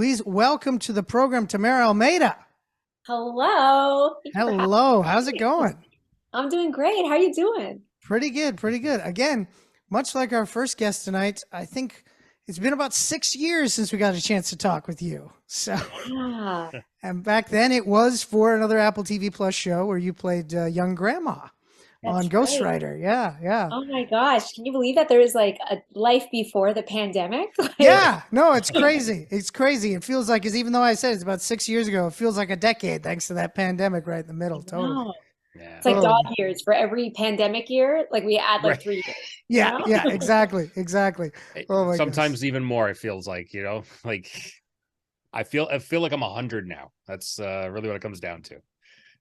Please welcome to the program, Tamara Almeida. Hello. Thank you for having Hello, how's it me. going? I'm doing great. How are you doing? Pretty good, pretty good. Again, much like our first guest tonight, I think it's been about 6 years since we got a chance to talk with you. So, Yeah, and back then it was for another Apple TV Plus show where you played young grandma on that's Ghost right. Rider. Yeah, yeah. Oh my gosh. Can you believe that there was like a life before the pandemic? Like, Yeah, no, it's crazy. It's crazy. It feels like, even though I said it's about 6 years ago, it feels like a decade thanks to that pandemic right in the middle. Totally. no. Yeah. It's like dog Totally. years for every pandemic year. Like we add like Right. 3 years, you Yeah, know? yeah, exactly, exactly. Oh my gosh. Sometimes even more, it feels like, like I feel like I'm 100 now. That's really what it comes down to.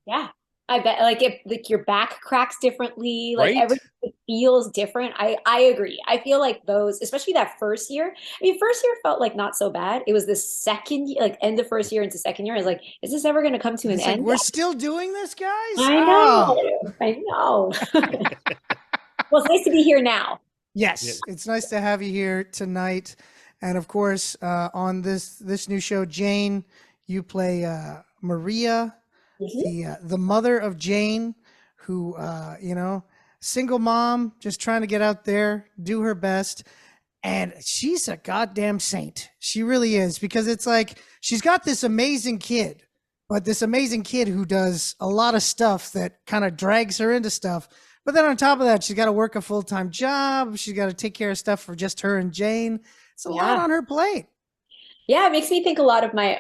Yeah. I bet like if like your back cracks differently, like Right? everything feels different. I agree. I feel like those, especially that first year. I mean, first year felt like not so bad. It was the second like end of first year into second year. I was like, is this ever going to come to an It's like end? we're still doing this, guys. I Oh, know. I know. Well, it's nice to be here now. Yeah. yes, it's nice to have you here tonight, and of course, on this new show, Jane, you play Maria, Mhm. the mother of Jane, who single mom, just trying to get out there, do her best. And she's a goddamn saint. She really is, because it's like she's got this amazing kid, but this amazing kid who does a lot of stuff that kind of drags her into stuff. But then on top of that, she's got to work a full time job. She's got to take care of stuff for just her and Jane. It's a lot Yeah. on her plate. Yeah, it makes me think a lot of my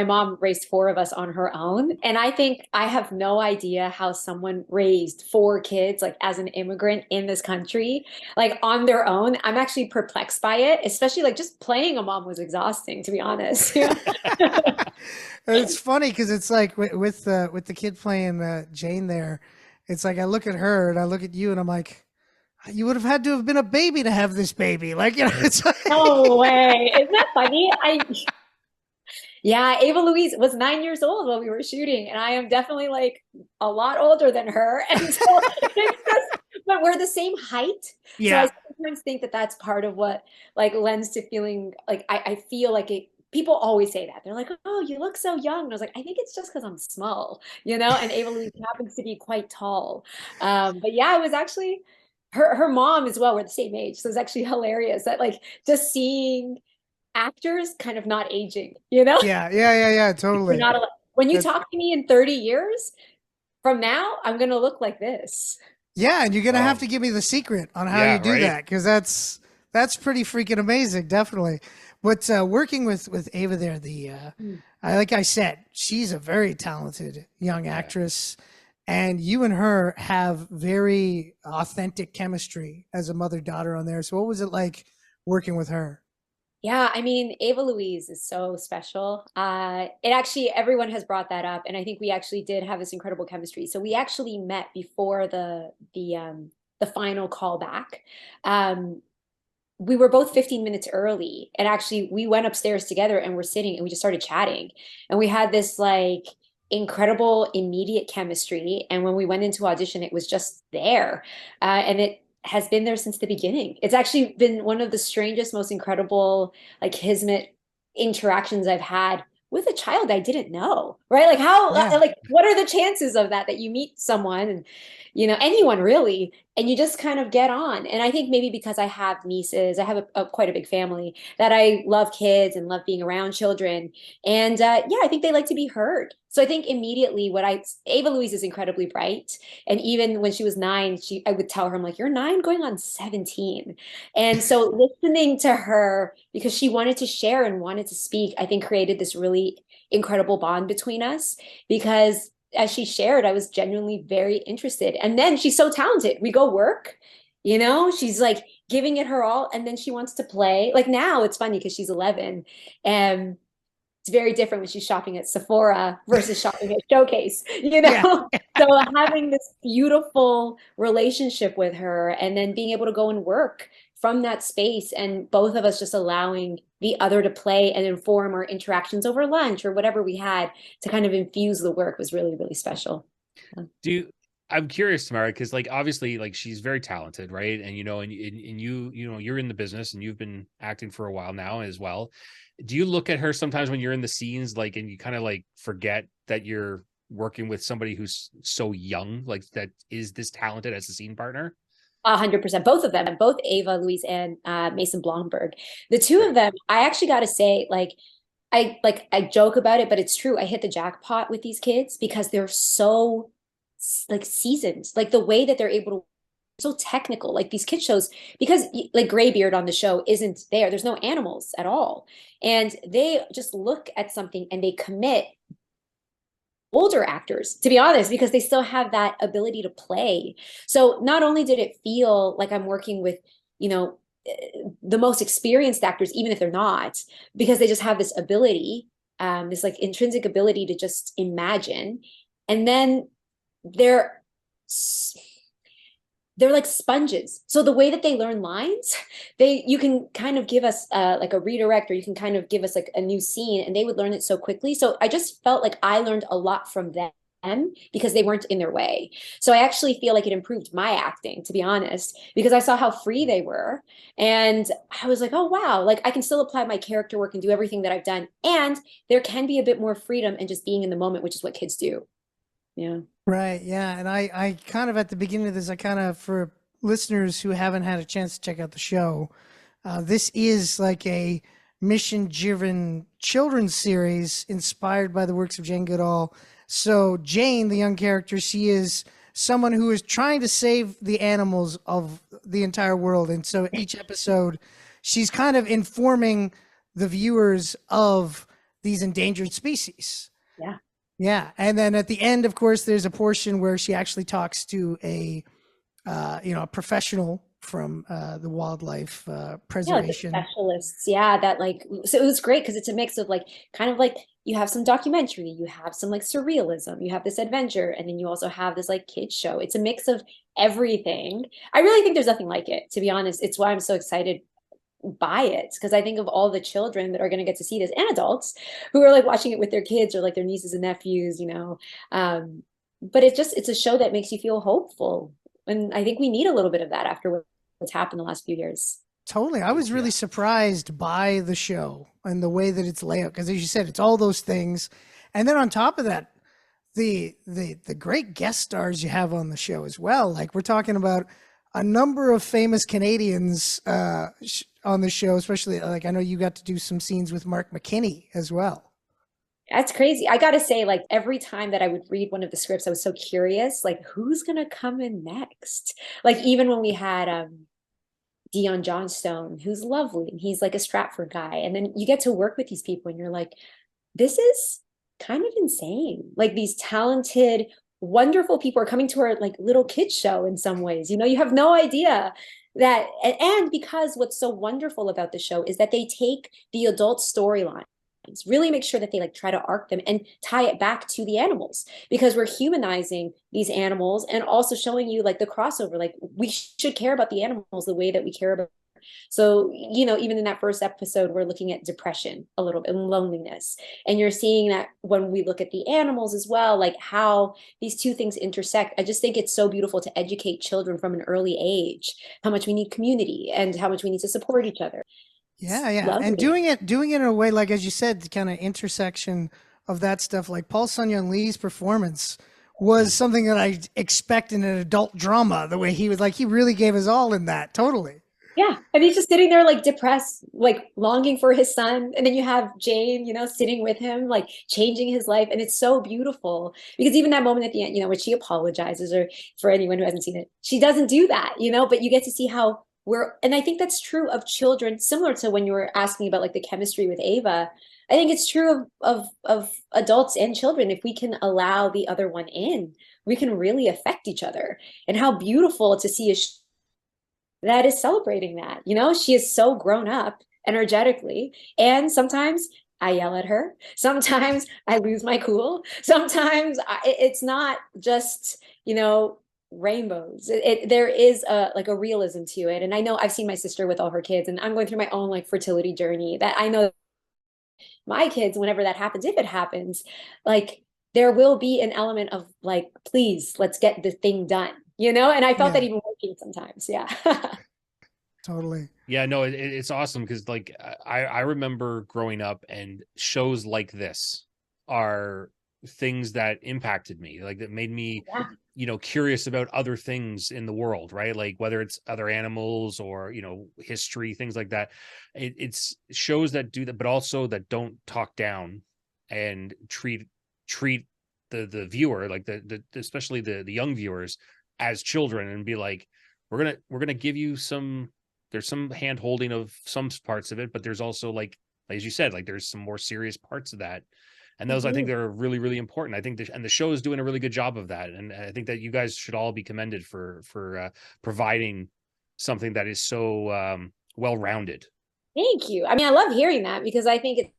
mom raised four of us on her own, and I think I have no idea how someone raised four kids like as an immigrant in this country, like on their own. I'm actually perplexed by it, especially like just playing a mom was exhausting, to be honest. It's funny because it's like with the kid playing Jane there, it's like I look at her and I look at you and I'm like, you would have had to have been a baby to have this baby. Like, it's like, No way. Isn't that funny? Yeah, Ava Louise was 9 years old when we were shooting, and I am definitely like a lot older than her. And so it's just, but we're the same height. So I yeah, sometimes think that that's part of what like lends to feeling like I feel like it. People always say that. They're like, "Oh, you look so young." And I was like, "I think it's just because I'm small, you know." And Ava Louise happens to be quite tall. But yeah, it was actually her mom as well. We're the same age, so it's actually hilarious that like just seeing actors kind of not aging, you know? yeah, yeah, yeah, yeah, You're totally. not allowed. When you That's talk to me in 30 years from now, I'm going to look like this. yeah, and you're gonna have to Um, give me the secret on how you yeah, do right? that, because that's pretty freaking amazing, definitely. But working with Ava there, Mm. I like I said, she's a very talented young Yeah. actress, and you and her have very authentic chemistry as a mother daughter on there. So what was it like working with her? Yeah, I mean, Ava Louise is so special. It actually, everyone has brought that up, and I think we actually did have this incredible chemistry. So we actually met before the final call back. Um, we were both 15 minutes early, and actually we went upstairs together and we're sitting and we just started chatting, and we had this like incredible immediate chemistry. And when we went into audition, it was just there, and it has been there since the beginning. It's actually been one of the strangest, most incredible like kismet interactions I've had with a child I didn't know, right? Like how Yeah, like what are the chances of that you meet someone, and anyone really, and you just kind of get on. And I think maybe because I have nieces, I have quite a big family, that I love kids and love being around children. And yeah, I think they like to be heard. So I think immediately Ava Louise is incredibly bright. And even when she was 9, I would tell her, I'm like, you're 9 going on 17. And so listening to her, because she wanted to share and wanted to speak, I think created this really incredible bond between us, because as she shared, I was genuinely very interested. And then she's so talented. We go work, she's like giving it her all. And then she wants to play. Like now it's funny because she's 11, and it's very different when she's shopping at Sephora versus shopping at Showcase, yeah. So having this beautiful relationship with her, and then being able to go and work from that space, and both of us just allowing the other to play and inform our interactions over lunch or whatever we had to kind of infuse the work, was really, really special. Yeah. Do you I'm curious, Tamara, because like obviously like she's very talented, right? And you're in the business and you've been acting for a while now as well. Do you look at her sometimes when you're in the scenes, like, and you kind of like forget that you're working with somebody who's so young, like that is this talented as a scene partner? 100%. Both of them, both Ava Louise and Mason Blomberg. The two of Right. them, I actually got to say, I joke about it, but it's true. I hit the jackpot with these kids because they're so like seasoned, like the way that they're able to so technical, like these kid shows, because like Graybeard on the show isn't there. There's no animals at all. And they just look at something and they commit older actors, to be honest, because they still have that ability to play. So not only did it feel like I'm working with, you know, the most experienced actors, even if they're not, because they just have this ability, this like intrinsic ability to just imagine. And then they're they're like sponges. So the way that they learn lines, you can kind of give us like a redirect, or you can kind of give us like a new scene, and they would learn it so quickly. So I just felt like I learned a lot from them because they weren't in their way. So I actually feel like it improved my acting, to be honest, because I saw how free they were. And I was like, oh, wow, like I can still apply my character work and do everything that I've done. And there can be a bit more freedom and just being in the moment, which is what kids do. Yeah. Right. Yeah. And I kind of at the beginning of this, I kind of, for listeners who haven't had a chance to check out the show, this is like a mission driven children's series inspired by the works of Jane Goodall. So, Jane, the young character, she is someone who is trying to save the animals of the entire world. And so, each episode, she's kind of informing the viewers of these endangered species. Yeah. Yeah, and then at the end, of course, there's a portion where she actually talks to a professional from the wildlife Yeah, like the preservation. specialists. Yeah, that like so it was great because it's a mix of like kind of like you have some documentary, you have some like surrealism, you have this adventure, and then you also have this like kids show. It's a mix of everything. I really think there's nothing like it, to be honest. It's why I'm so excited by it, because I think of all the children that are going to get to see this, and adults who are like watching it with their kids or like their nieces and nephews, you know. But it's a show that makes you feel hopeful. And I think we need a little bit of that after what's happened the last few years. Totally. I was really surprised by the show and the way that it's laid out. Because as you said, it's all those things. And then on top of that, the great guest stars you have on the show as well. Like we're talking about a number of famous Canadians on the show, especially like I know you got to do some scenes with Mark McKinney as well. That's crazy. I gotta say, like every time that I would read one of the scripts, I was so curious, like who's gonna come in next? Like even when we had Dion Johnstone, who's lovely, and he's like a Stratford guy. And then you get to work with these people and you're like, this is kind of insane. Like these talented, wonderful people are coming to our like little kids show in some ways. You know, you have no idea that, and because what's so wonderful about the show is that they take the adult storyline, really make sure that they like try to arc them and tie it back to the animals, because we're humanizing these animals and also showing you like the crossover, like we should care about the animals the way that we care about. So, you know, even in that first episode, we're looking at depression a little bit and loneliness. And you're seeing that when we look at the animals as well, like how these two things intersect. I just think it's so beautiful to educate children from an early age, how much we need community and how much we need to support each other. Yeah, It's yeah. And lovely. doing it in a way, like, as you said, the kind of intersection of that stuff, like Paul Sun-Young Lee's performance was something that I expect in an adult drama, the way he was like, he really gave his all in that. Totally. Yeah. And he's just sitting there like depressed, like longing for his son. And then you have Jane, you know, sitting with him, like changing his life. And it's so beautiful because even that moment at the end, you know, when she apologizes, or for anyone who hasn't seen it, she doesn't do that, you know, but you get to see how and I think that's true of children, similar to when you were asking about like the chemistry with Ava. I think it's true of adults and children. If we can allow the other one in, we can really affect each other. And how beautiful to see a that is celebrating that. You know, she is so grown up energetically. And sometimes I yell at her. Sometimes I lose my cool. Sometimes it's not just, you know, rainbows. There is a like a realism to it. And I know I've seen my sister with all her kids, and I'm going through my own like fertility journey, that I know my kids, whenever that happens, if it happens, like there will be an element of like, please, let's get the thing done, you know? And I felt that even working sometimes. Yeah. Totally. Yeah, no, it's awesome because like I remember growing up and shows like this are things that impacted me, like that made me, Yeah. you know, curious about other things in the world, right? Like whether it's other animals or, you know, history, things like that. It's shows that do that, but also that don't talk down and treat the viewer, like especially the young viewers as children, and be like, we're gonna give you some, there's some hand holding of some parts of it, but there's also like as you said, like there's some more serious parts of that. And those, I think, they're really, really important. I think and the show is doing a really good job of that. And I think that you guys should all be commended for providing something that is so well rounded. Thank you. I mean, I love hearing that because I think it's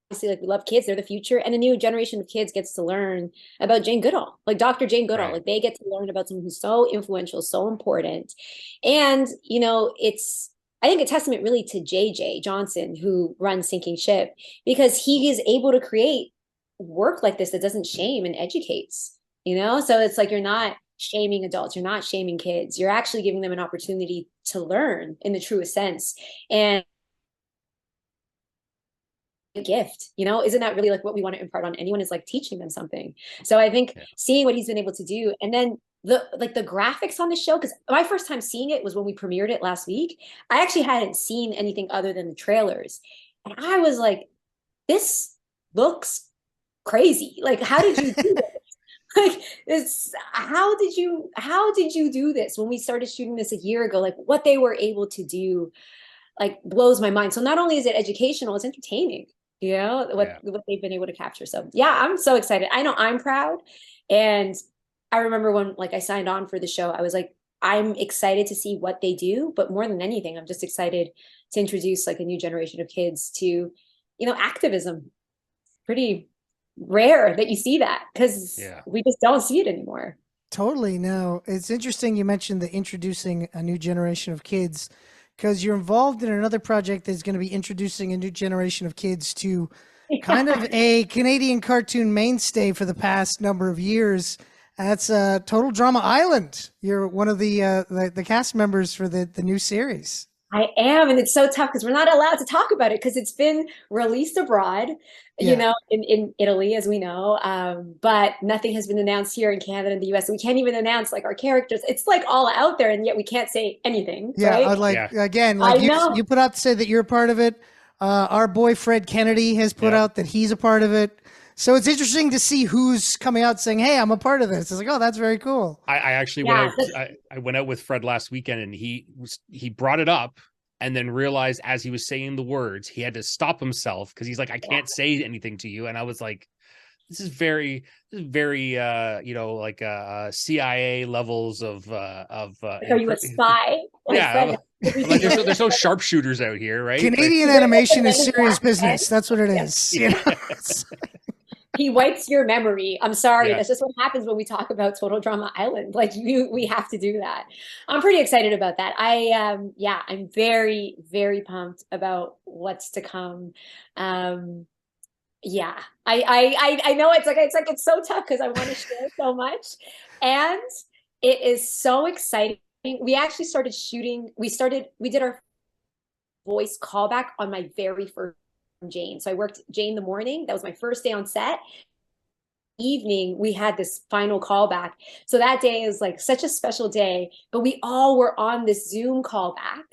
obviously like we love kids, they're the future, and a new generation of kids gets to learn about Jane Goodall, like Dr. Jane Goodall. Right. Like they get to learn about someone who's so influential, so important. And, you know, it's, I think, a testament really to JJ Johnson, who runs Sinking Ship, because he is able to create work like this that doesn't shame and educates, you know? So it's like you're not shaming adults, you're not shaming kids, you're actually giving them an opportunity to learn in the truest sense. And gift, you know, isn't that really like what we want to impart on anyone, is like teaching them something. So I think seeing what he's been able to do, and then the graphics on the show, because my first time seeing it was when we premiered it last week. I actually hadn't seen anything other than the trailers, and I was like, this looks crazy. Like, how did you do this? Like, it's how did you do this? When we started shooting this a year ago, like what they were able to do like blows my mind. So not only is it educational, it's entertaining, you know, what they've been able to capture. So yeah, I'm so excited. I know I'm proud. And I remember when like I signed on for the show, I was like, I'm excited to see what they do, but more than anything, I'm just excited to introduce like a new generation of kids to, you know, activism. Pretty rare that you see that, because we just don't see it anymore. Totally. No, it's interesting you mentioned the introducing a new generation of kids, because you're involved in another project that's going to be introducing a new generation of kids to kind of a Canadian cartoon mainstay for the past number of years. That's Total Drama Island. You're one of the cast members for the new series. I am, and it's so tough because we're not allowed to talk about it because it's been released abroad, you know, in Italy, as we know, but nothing has been announced here in Canada and the US. So we can't even announce like our characters. It's like all out there, and yet we can't say anything. Yeah, right? I'd like again, like you put out to say that you're a part of it. Our boy Fred Kennedy has put out that he's a part of it. So it's interesting to see who's coming out saying, "Hey, I'm a part of this." It's like, oh, that's very cool. I actually went out. I went out with Fred last weekend, and he brought it up, and then realized as he was saying the words, he had to stop himself because he's like, "I can't say anything to you." And I was like, "This is very, you know, like CIA levels of." Are you a spy? Yeah, like there's no sharpshooters out here, right? Canadian animation is serious business. That's what it is. You know? He wipes your memory. I'm sorry. That's just what happens when we talk about Total Drama Island. Like we have to do that. I'm pretty excited about that. I'm very, very pumped about what's to come. I know it's so tough because I want to share so much, and it is so exciting. We actually started shooting. We did our voice callback on my very first Jane. So I worked Jane the morning. That was my first day on set. Evening, we had this final callback. So that day is like such a special day, but we all were on this Zoom callback.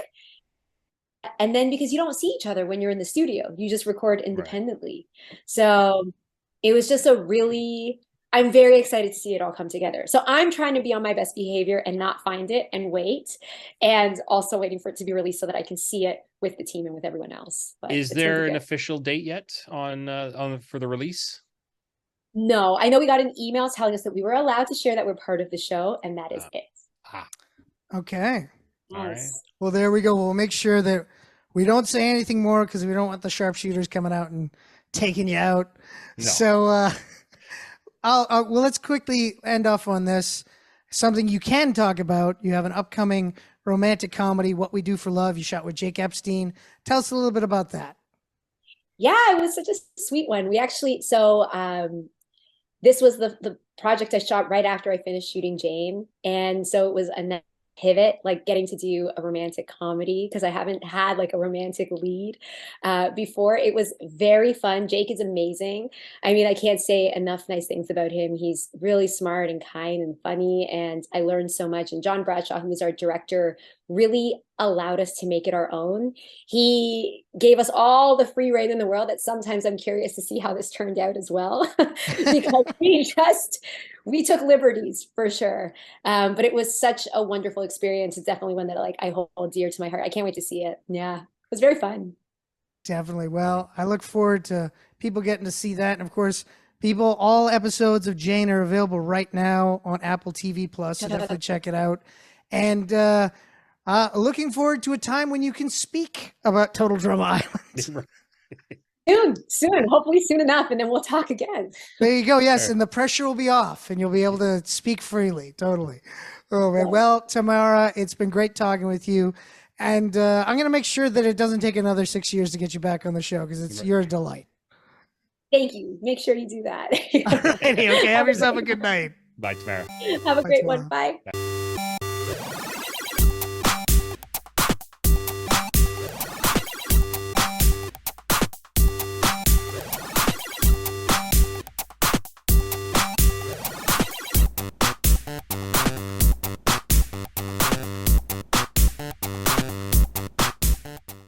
And then because you don't see each other when you're in the studio, you just record independently. Right. So it was just I'm very excited to see it all come together. So I'm trying to be on my best behavior and not find it and wait, and also waiting for it to be released so that I can see it with the team and with everyone else. But is there an official date yet on for the release? No, I know we got an email telling us that we were allowed to share that we're part of the show, and that is it. Okay. Yes. All right. Well, there we go. We'll make sure that we don't say anything more because we don't want the sharpshooters coming out and taking you out. No. So, well, let's quickly end off on this. Something you can talk about. You have an upcoming romantic comedy, What We Do for Love. You shot with Jake Epstein. Tell us a little bit about that. Yeah, it was such a sweet one. We actually, this was the project I shot right after I finished shooting Jane. And so it was a nice pivot, like getting to do a romantic comedy because I haven't had like a romantic lead before. It was very fun. Jake is amazing. I mean, I can't say enough nice things about him. He's really smart and kind and funny, and I learned so much. And John Bradshaw, who was our director, really allowed us to make it our own. He gave us all the free rein in the world that sometimes I'm curious to see how this turned out as well, because we took liberties for sure. But it was such a wonderful experience. It's definitely one that like I hold dear to my heart. I can't wait to see it. Yeah, it was very fun. Definitely. Well, I look forward to people getting to see that. And of course, people, all episodes of Jane are available right now on Apple TV Plus. So definitely check it out. And looking forward to a time when you can speak about Total Drama Island. Soon, hopefully soon enough, and then we'll talk again. There you go. Yes, Sure. and the pressure will be off, and you'll be able to speak freely. Totally. Oh man. Well, Tamara, it's been great talking with you, and I'm gonna make sure that it doesn't take another 6 years to get you back on the show because you're a delight. Thank you. Make sure you do that. Alrighty, okay. Have yourself a good night. Bye, Tamara. Have a Bye, great Tamara. one. Bye. Bye.